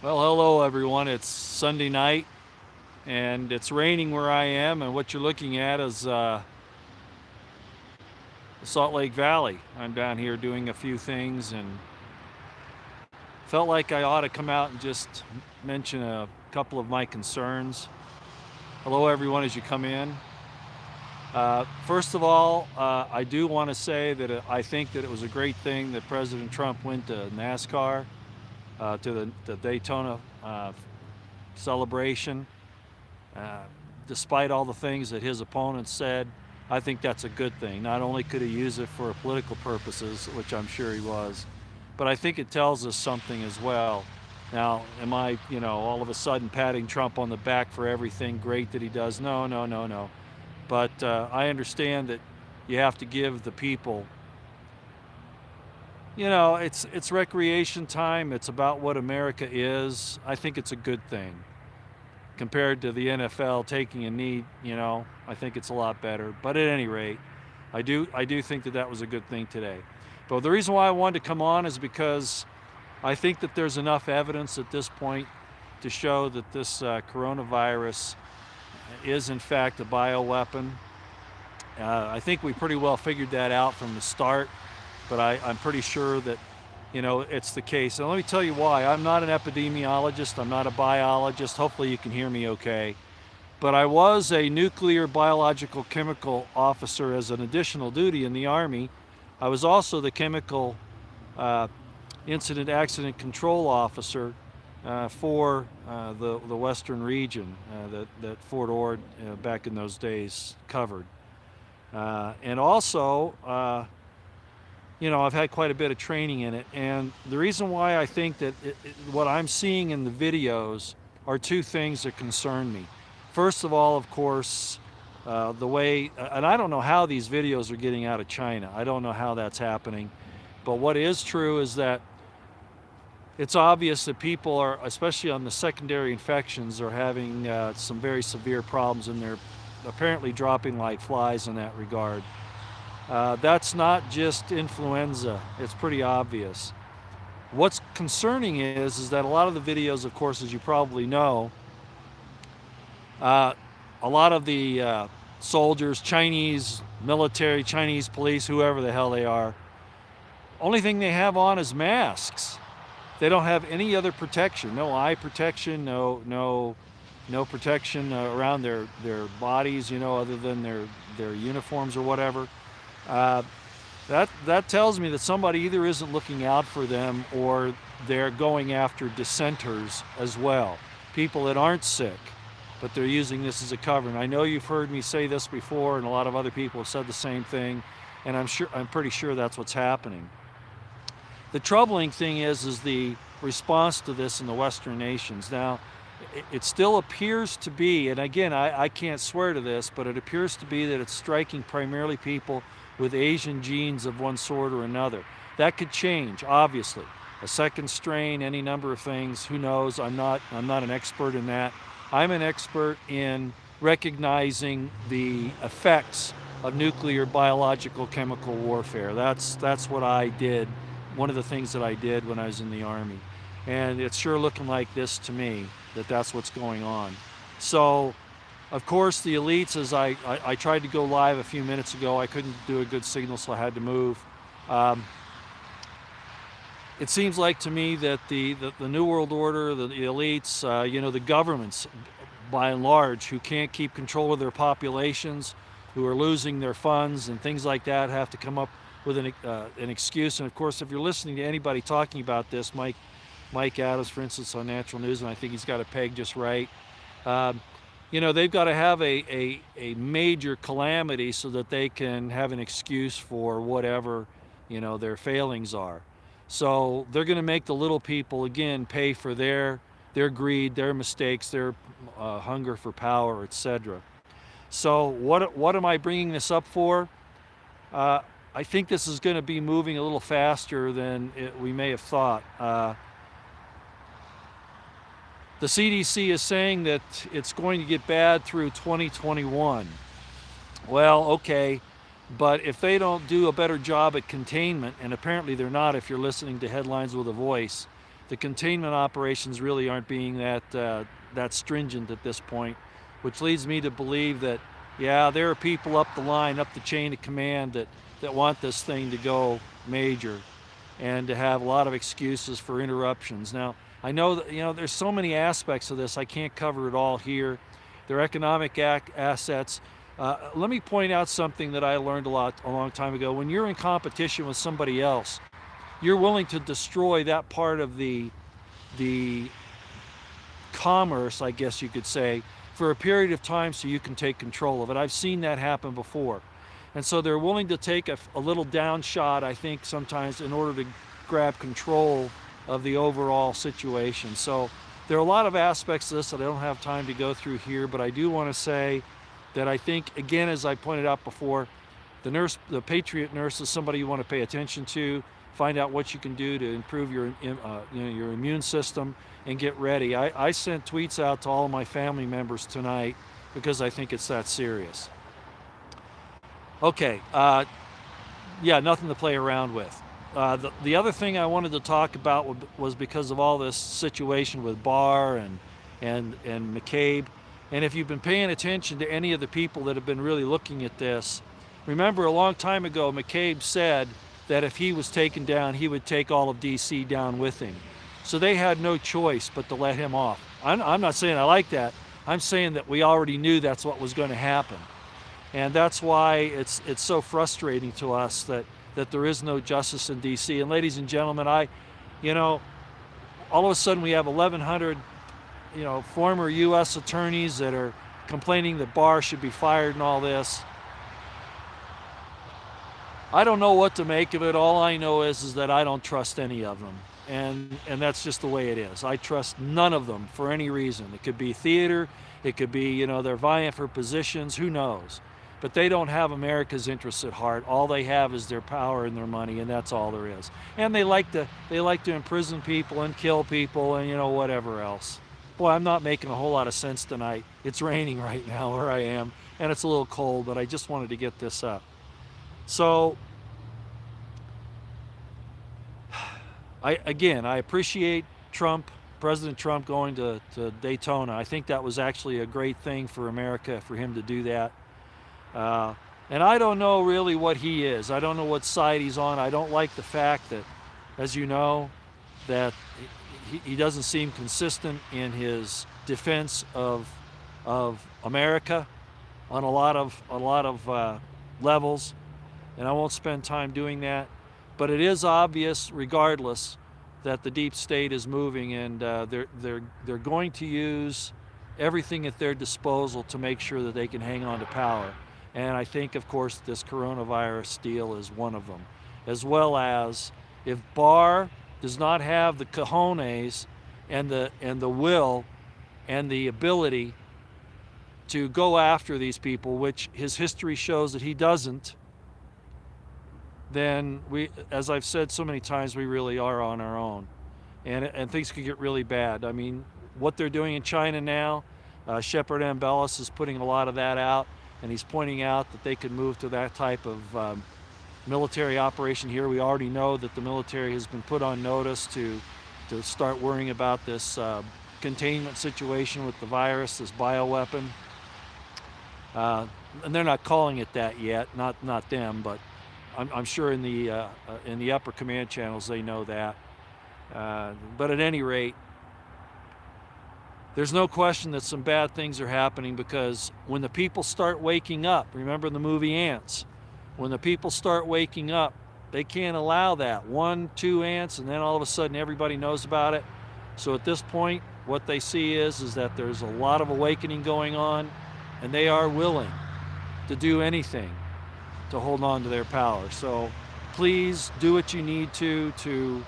Well, hello everyone. It's Sunday night and it's raining where I am, and what you're looking at is the Salt Lake Valley. I'm down here doing a few things and felt like I ought to come out and just mention a couple of my concerns. Hello everyone as you come in. First of all, I do want to say that I think that it was a great thing that President Trump went to NASCAR, to the Daytona celebration. Uh, Despite all the things that his opponents said, I think that's a good thing. Not only could he use it for political purposes, which I'm sure he was, but I think it tells us something as well. Now, am I, all of a sudden patting Trump on the back for everything great that he does? No, no, no, no. But I understand that you have to give the people, it's recreation time. It's about what America is. I think it's a good thing compared to the NFL taking a knee. I think it's a lot better. But at any rate, I do think that that was a good thing today. But the reason why I wanted to come on is because I think that there's enough evidence at this point to show that this coronavirus is in fact a bioweapon. I think we pretty well figured that out from the start, but I'm pretty sure that it's the case. And let me tell you why. I'm not an epidemiologist. I'm not a biologist. Hopefully you can hear me okay. But I was a nuclear biological chemical officer as an additional duty in the Army. I was also the chemical uh, incident accident control officer for the Western region that Fort Ord back in those days covered. And also, I've had quite a bit of training in it. And the reason why I think that what I'm seeing in the videos are two things that concern me. First of all, of course, the way, and I don't know how these videos are getting out of China. I don't know how that's happening. But what is true is that it's obvious that people are, especially on the secondary infections, are having some very severe problems, and they're apparently dropping like flies in that regard. That's not just influenza. It's pretty obvious. What's concerning is that a lot of the videos, of course, as you probably know, uh, a lot of the soldiers, Chinese military, Chinese police, whoever the hell they are, only thing they have on is masks. They don't have any other protection. No eye protection. No protection around their bodies. Other than their uniforms or whatever. Uh, that tells me that somebody either isn't looking out for them, or they're going after dissenters as well, people that aren't sick, but they're using this as a cover. And I know you've heard me say this before, and a lot of other people have said the same thing, and I'm pretty sure that's what's happening. The troubling thing is the response to this in the Western nations. Now, it still appears to be, and again, I can't swear to this, but it appears to be that it's striking primarily people with Asian genes of one sort or another. That could change, obviously. A second strain, any number of things, who knows? I'm not an expert in that. I'm an expert in recognizing the effects of nuclear, biological, chemical warfare. That's what I did, one of the things that I did when I was in the Army. And it's sure looking like this to me, that's what's going on. So, of course, the elites, as I tried to go live a few minutes ago, I couldn't do a good signal, so I had to move. It seems like to me that the New World Order, the elites, the governments, by and large, who can't keep control of their populations, who are losing their funds and things like that, have to come up with an excuse. And of course, if you're listening to anybody talking about this, Mike Adams, for instance, on Natural News, and I think he's got it pegged just right. They've got to have a major calamity so that they can have an excuse for whatever, their failings are. So they're going to make the little people, again, pay for their greed, their mistakes, their hunger for power, etc. So what am I bringing this up for? I think this is going to be moving a little faster than we may have thought. The CDC is saying that it's going to get bad through 2021. Well, okay, but if they don't do a better job at containment, and apparently they're not if you're listening to Headlines with a Voice, the containment operations really aren't being that stringent at this point, which leads me to believe that, yeah, there are people up the line, up the chain of command that want this thing to go major and to have a lot of excuses for interruptions. Now, I know that, there's so many aspects of this, I can't cover it all here. Their economic assets. Let me point out something that I learned a long time ago. When you're in competition with somebody else, you're willing to destroy that part of the commerce, I guess you could say, for a period of time so you can take control of it. I've seen that happen before. And so they're willing to take a little down shot, I think, sometimes in order to grab control of the overall situation. So there are a lot of aspects of this that I don't have time to go through here, but I do want to say that I think, again, as I pointed out before, the Patriot Nurse is somebody you want to pay attention to, find out what you can do to improve your immune system, and get ready. I sent tweets out to all of my family members tonight because I think it's that serious. Okay, yeah, nothing to play around with. The other thing I wanted to talk about was because of all this situation with Barr and McCabe. And if you've been paying attention to any of the people that have been really looking at this, remember a long time ago McCabe said that if he was taken down, he would take all of DC down with him. So they had no choice but to let him off. I'm not saying I like that. I'm saying that we already knew that's what was going to happen. And that's why it's so frustrating to us that there is no justice in DC. And ladies and gentlemen, all of a sudden we have 1,100, former U.S. attorneys that are complaining that Barr should be fired and all this. I don't know what to make of it. All I know is that I don't trust any of them. And that's just the way it is. I trust none of them for any reason. It could be theater. It could be, they're vying for positions. Who knows? But they don't have America's interests at heart. All they have is their power and their money, and that's all there is. And they like to imprison people and kill people and whatever else. Boy, I'm not making a whole lot of sense tonight. It's raining right now where I am, and it's a little cold, but I just wanted to get this up. So, I appreciate President Trump going to Daytona. I think that was actually a great thing for America for him to do that. And I don't know really what he is. I don't know what side he's on. I don't like the fact that, as you know, that he doesn't seem consistent in his defense of America on a lot of levels, and I won't spend time doing that. But it is obvious, regardless, that the deep state is moving, and they're going to use everything at their disposal to make sure that they can hang on to power. And I think, of course, this coronavirus deal is one of them. As well as, if Barr does not have the cojones and the will and the ability to go after these people, which his history shows that he doesn't, then we, as I've said so many times, we really are on our own. And things could get really bad. I mean, what they're doing in China now, Shepard Ambellas is putting a lot of that out, and he's pointing out that they could move to that type of military operation here. We already know that the military has been put on notice to start worrying about this containment situation with the virus, this bioweapon. And they're not calling it that yet, not them, but I'm sure in the upper command channels they know that. But at any rate, there's no question that some bad things are happening, because when the people start waking up, remember the movie Ants, when the people start waking up, they can't allow that. 1, 2 ants, and then all of a sudden everybody knows about it. So at this point, what they see is that there's a lot of awakening going on, and they are willing to do anything to hold on to their power. So please do what you need to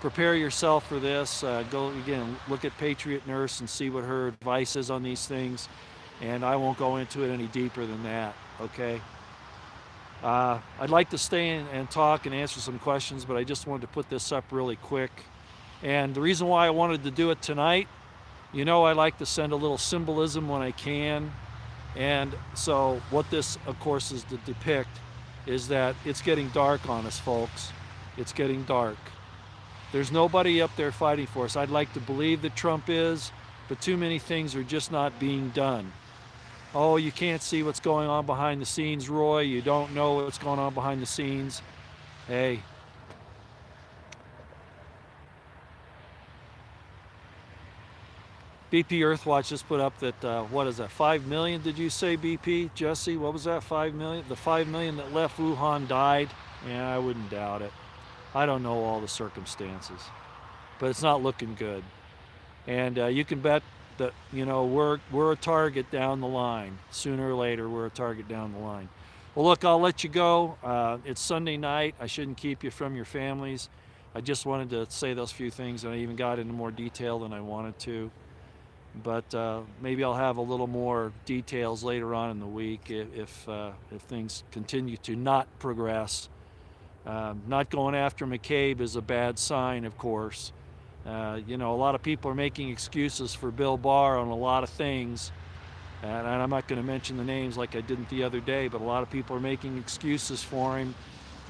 prepare yourself for this. Go again, look at Patriot Nurse and see what her advice is on these things. And I won't go into it any deeper than that, okay? I'd like to stay and talk and answer some questions, but I just wanted to put this up really quick. And the reason why I wanted to do it tonight, I like to send a little symbolism when I can. And so what this, of course, is to depict is that it's getting dark on us, folks. It's getting dark. There's nobody up there fighting for us. I'd like to believe that Trump is, but too many things are just not being done. Oh, you can't see what's going on behind the scenes, Roy. You don't know what's going on behind the scenes. Hey, BP Earthwatch just put up that, what is that, 5 million, did you say, BP? Jesse, what was that, 5 million? The 5 million that left Wuhan died? Yeah, I wouldn't doubt it. I don't know all the circumstances, but it's not looking good. And you can bet that, we're a target down the line. Sooner or later, we're a target down the line. Well, look, I'll let you go. It's Sunday night. I shouldn't keep you from your families. I just wanted to say those few things, and I even got into more detail than I wanted to. But maybe I'll have a little more details later on in the week if things continue to not progress. Not going after McCabe is a bad sign, of course. A lot of people are making excuses for Bill Barr on a lot of things. And I'm not going to mention the names like I didn't the other day, but a lot of people are making excuses for him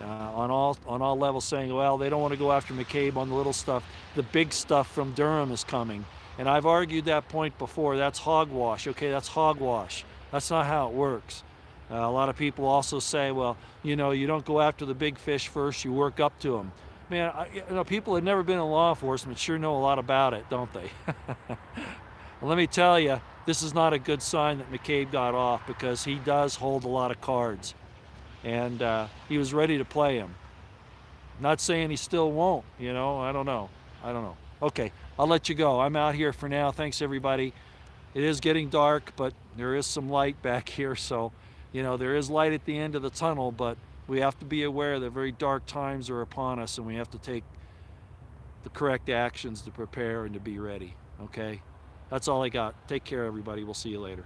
on all levels, saying, well, they don't want to go after McCabe on the little stuff. The big stuff from Durham is coming. And I've argued that point before. That's hogwash. Okay, that's hogwash. That's not how it works. A lot of people also say, well, you don't go after the big fish first, you work up to them. Man, people that have never been in law enforcement sure know a lot about it, don't they? Well, let me tell you, this is not a good sign that McCabe got off, because he does hold a lot of cards. And he was ready to play him. Not saying he still won't, I don't know. Okay, I'll let you go. I'm out here for now. Thanks, everybody. It is getting dark, but there is some light back here. So, there is light at the end of the tunnel, but we have to be aware that very dark times are upon us, and we have to take the correct actions to prepare and to be ready. Okay? That's all I got. Take care, everybody. We'll see you later.